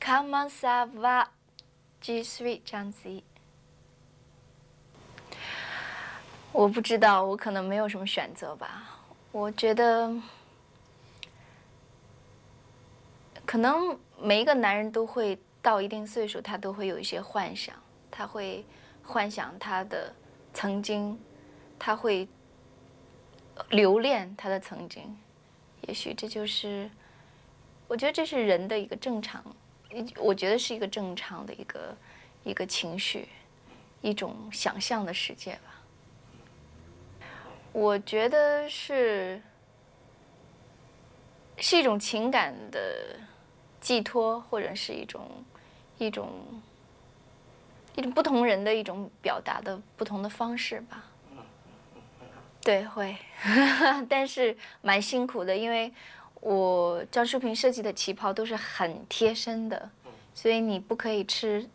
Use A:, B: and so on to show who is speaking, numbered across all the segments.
A: Comment ça va? Je suis Zhang。我不知道，我可能没有什么选择吧。我觉得，可能每一个男人都会到一定岁数，他都会有一些幻想，他会幻想他的曾经，他会留恋他的曾经。也许这就是，我觉得这是人的一个正常，我觉得是一个正常的一个情绪，一种想象的世界吧。我觉得是一种情感的寄托，或者是一种不同人的一种表达的不同的方式吧。对，会，但是蛮辛苦的，因为我张淑平设计的旗袍都是很贴身的，所以你不可以吃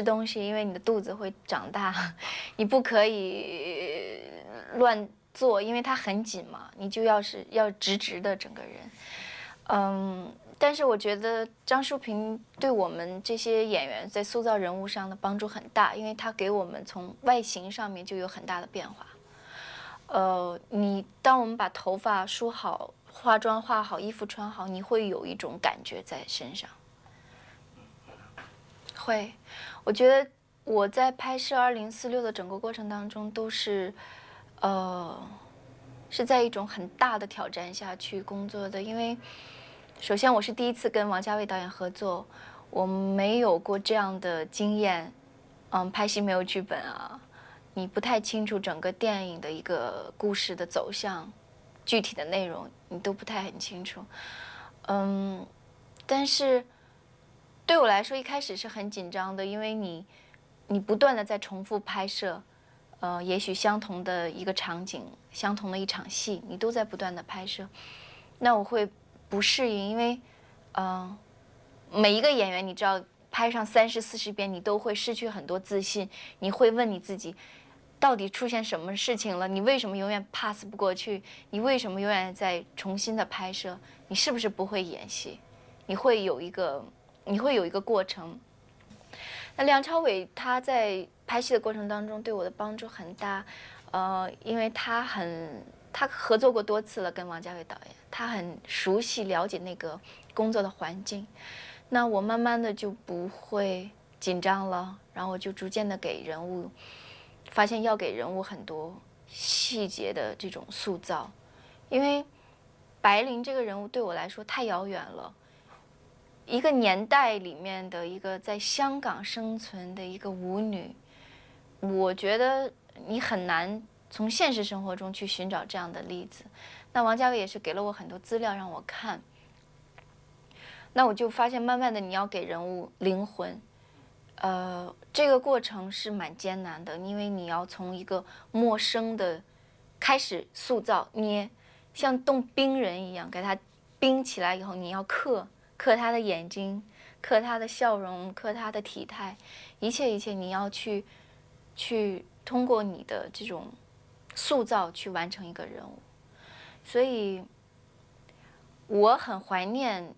A: 东西，因为你的肚子会长大，你不可以乱做，因为它很紧嘛，你就要直直的整个人。但是我觉得张淑平对我们这些演员在塑造人物上的帮助很大，因为他给我们从外形上面就有很大的变化。当我们把头发梳好、化妆化好、衣服穿好，你会有一种感觉在身上。会，我觉得我在拍摄2046的整个过程当中都是，是在一种很大的挑战下去工作的，因为首先我是第一次跟王家卫导演合作，我没有过这样的经验，拍戏没有剧本啊。你不太清楚整个电影的一个故事的走向，具体的内容你都不太很清楚，但是对我来说一开始是很紧张的，因为你不断的在重复拍摄，也许相同的一个场景，相同的一场戏，你都在不断的拍摄，那我会不适应，因为每一个演员你知道拍上30、40遍，你都会失去很多自信，你会问你自己。到底出现什么事情了？你为什么永远 pass 不过去？你为什么永远在重新的拍摄？你是不是不会演戏？你会有一个过程。那梁朝伟他在拍戏的过程当中对我的帮助很大，因为他合作过多次了，跟王家卫导演，他很熟悉了解那个工作的环境。那我慢慢的就不会紧张了，然后我就逐渐的给人物。发现要给人物很多细节的这种塑造，因为白灵这个人物对我来说太遥远了。一个年代里面的一个在香港生存的一个舞女，我觉得你很难从现实生活中去寻找这样的例子。那王家卫也是给了我很多资料让我看，那我就发现慢慢的你要给人物灵魂。这个过程是蛮艰难的，因为你要从一个陌生的开始塑造捏，像冻冰人一样，给他冰起来以后，你要刻他的眼睛，刻他的笑容，刻他的体态，一切你要去通过你的这种塑造去完成一个人物，所以我很怀念。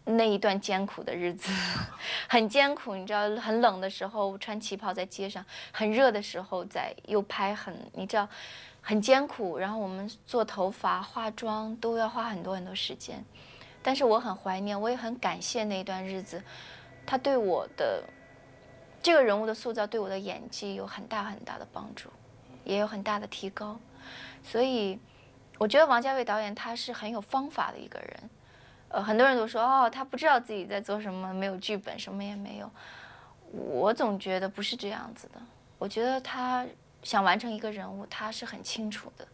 A: 那一段艰苦的日子，很艰苦，你知道，很冷的时候穿旗袍在街上，很热的时候又拍你知道，很艰苦。然后我们做头发、化妆都要花很多时间，但是我很怀念，我也很感谢那一段日子，他对我的这个人物的塑造，对我的演技有很大的帮助，也有很大的提高。所以，我觉得王家卫导演他是很有方法的一个人。很多人都说他不知道自己在做什么，没有剧本，什么也没有。我总觉得不是这样子的。我觉得他想完成一个人物，他是很清楚的，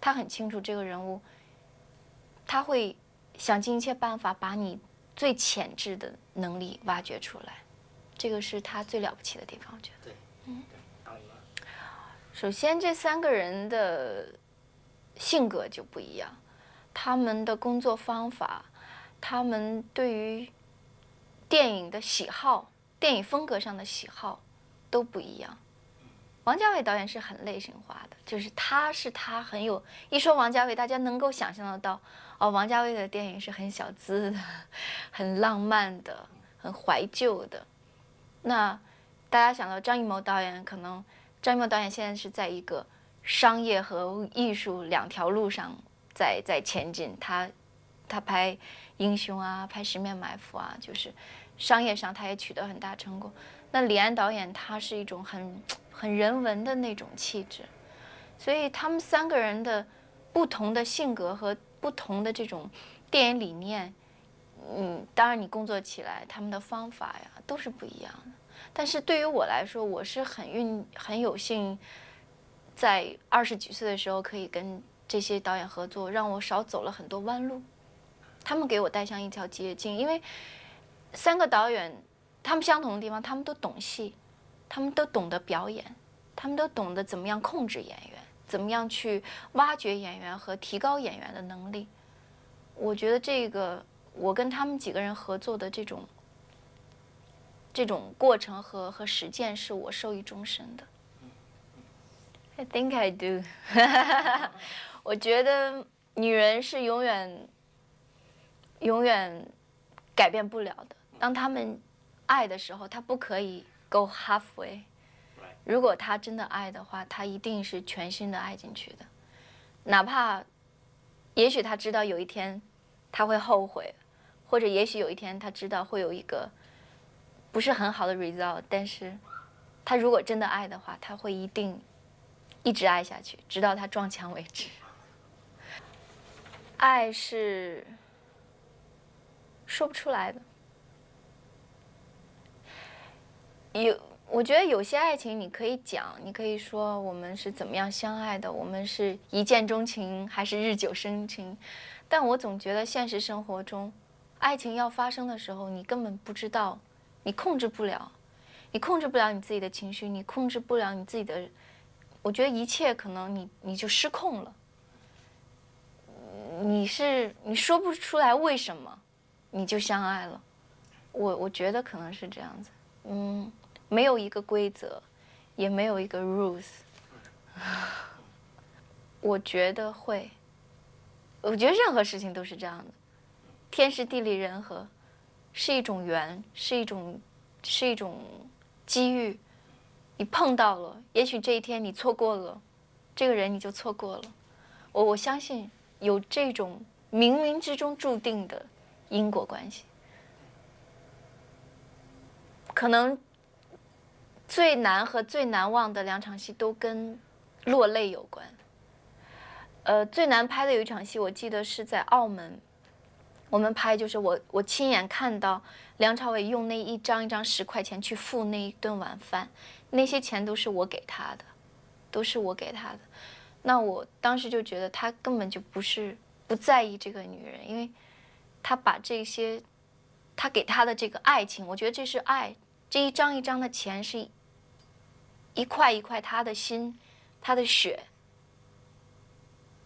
A: 他很清楚这个人物，他会想尽一切办法把你最潜质的能力挖掘出来，这个是他最了不起的地方，我觉得。
B: 对，
A: 首先这3个人的性格就不一样，他们的工作方法。他们对于电影的喜好、电影风格上的喜好都不一样。王家卫导演是很类型化的，就是他很有，一说王家卫，大家能够想象得到，王家卫的电影是很小资的、很浪漫的、很怀旧的。那大家想到张艺谋导演，可能张艺谋导演现在是在一个商业和艺术两条路上在前进。他拍英雄啊，拍十面埋伏啊，就是商业上他也取得很大成功。那李安导演他是一种很人文的那种气质，所以他们三个人的不同的性格和不同的这种电影理念，当然你工作起来他们的方法呀都是不一样的。但是对于我来说，我是很有幸，在20几岁的时候可以跟这些导演合作，让我少走了很多弯路。他们给我带上一条捷径，因为三个导演，他们相同的地方，他们都懂戏，他们都懂得表演，他们都懂得怎么样控制演员，怎么样去挖掘演员和提高演员的能力。我觉得这个我跟他们几个人合作的这种过程和实践，是我受益终身的。I think I do 我觉得女人是永远改变不了的。当她们爱的时候，她不可以 go halfway。如果她真的爱的话，她一定是全心的爱进去的。哪怕，也许她知道有一天她会后悔，或者也许有一天她知道会有一个不是很好的 result， 但是她如果真的爱的话，她会一定一直爱下去，直到她撞墙为止。爱是说不出来的。我觉得有些爱情你可以讲，你可以说我们是怎么样相爱的，我们是一见钟情还是日久生情，但我总觉得现实生活中，爱情要发生的时候，你根本不知道，你控制不了，你控制不了你自己的情绪，你控制不了你自己的，我觉得一切可能你就失控了。你说不出来为什么，你就相爱了。我觉得可能是这样子，没有一个规则，也没有一个 rules。我觉得会，我觉得任何事情都是这样的，天时地利人和，是一种缘，是一种机遇。你碰到了，也许这一天你错过了这个人，你就错过了。我相信有这种冥冥之中注定的因果关系。可能最难和最难忘的2场戏都跟落泪有关。最难拍的有一场戏，我记得是在澳门，我们拍就是我亲眼看到梁朝伟用那一张10块钱去付那一顿晚饭，那些钱都是我给他的，都是我给他的。那我当时就觉得他根本就不在意这个女人，因为他把这些他给他的这个爱情，我觉得这是爱。这一张一张的钱是一块一块他的心，他的血。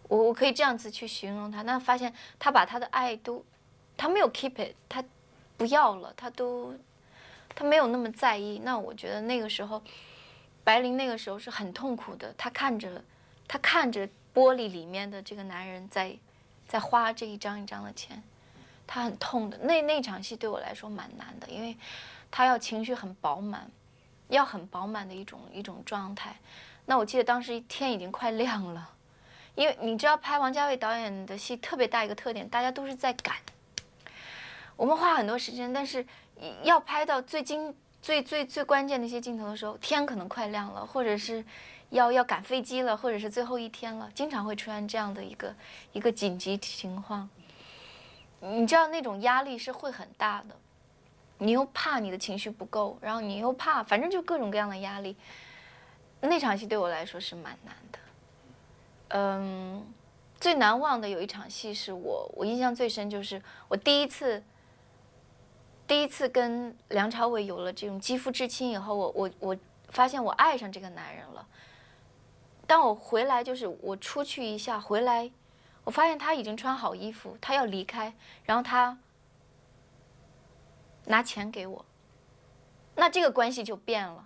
A: 我可以这样子去形容他。那发现他把他的爱他没有 keep it， 他不要了，他没有那么在意。那我觉得那个时候，白灵那个时候是很痛苦的。他看着玻璃里面的这个男人在花这一张一张的钱，他很痛的。那场戏对我来说蛮难的，因为他要情绪很饱满，要很饱满的一种状态。那我记得当时天已经快亮了，因为你知道拍王家卫导演的戏特别大一个特点，大家都是在赶。我们花很多时间，但是要拍到最关键的一些镜头的时候，天可能快亮了，或者是要赶飞机了，或者是最后一天了，经常会出现这样的一个紧急情况。你知道那种压力是会很大的，你又怕你的情绪不够，然后你又怕，反正就各种各样的压力。那场戏对我来说是蛮难的。最难忘的有一场戏是我印象最深，就是我第一次跟梁朝伟有了这种肌肤之亲以后，我发现我爱上这个男人了。当我回来，就是我出去一下回来，我发现他已经穿好衣服，他要离开，然后他拿钱给我，那这个关系就变了。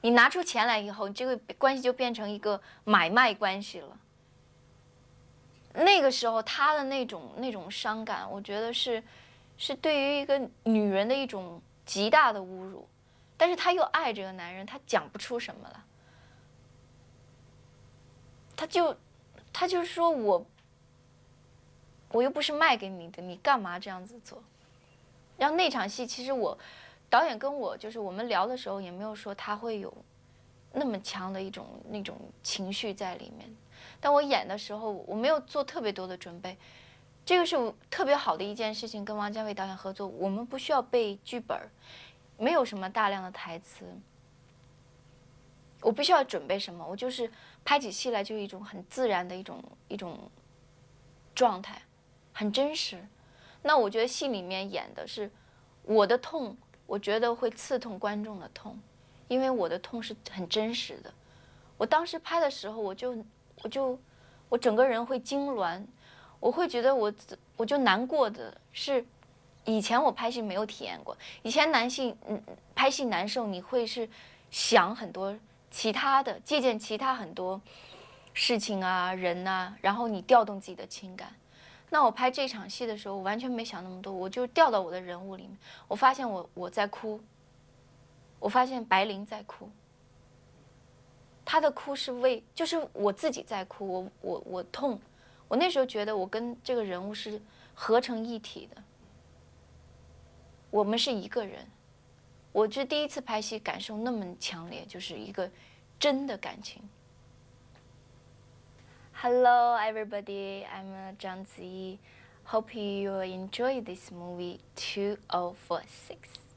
A: 你拿出钱来以后，这个关系就变成一个买卖关系了。那个时候他的那种伤感，我觉得是对于一个女人的一种极大的侮辱，但是他又爱这个男人，他讲不出什么了。他就说我又不是卖给你的，你干嘛这样子做？然后那场戏，其实导演跟我就是我们聊的时候，也没有说他会有那么强的那种情绪在里面。但我演的时候，我没有做特别多的准备，这个是特别好的一件事情。跟王家卫导演合作，我们不需要背剧本，没有什么大量的台词，我不需要准备什么，我就是拍起戏来就一种很自然的一种状态，很真实。那我觉得戏里面演的是我的痛，我觉得会刺痛观众的痛，因为我的痛是很真实的。我当时拍的时候，我整个人会痉挛，我会觉得我就难过的是，以前我拍戏没有体验过。以前拍戏难受，你会是想很多其他的，借鉴其他很多事情啊、人啊，然后你调动自己的情感。那我拍这场戏的时候，我完全没想那么多，我就掉到我的人物里面。我发现我在哭，我发现白灵在哭。他的哭是就是我自己在哭，我痛。我那时候觉得我跟这个人物是合成一体的，我们是一个人。我这第一次拍戏感受那么强烈，就是一个真的感情。Hello, everybody. I'm Zhang Ziyi. Hope you enjoy this movie 2046.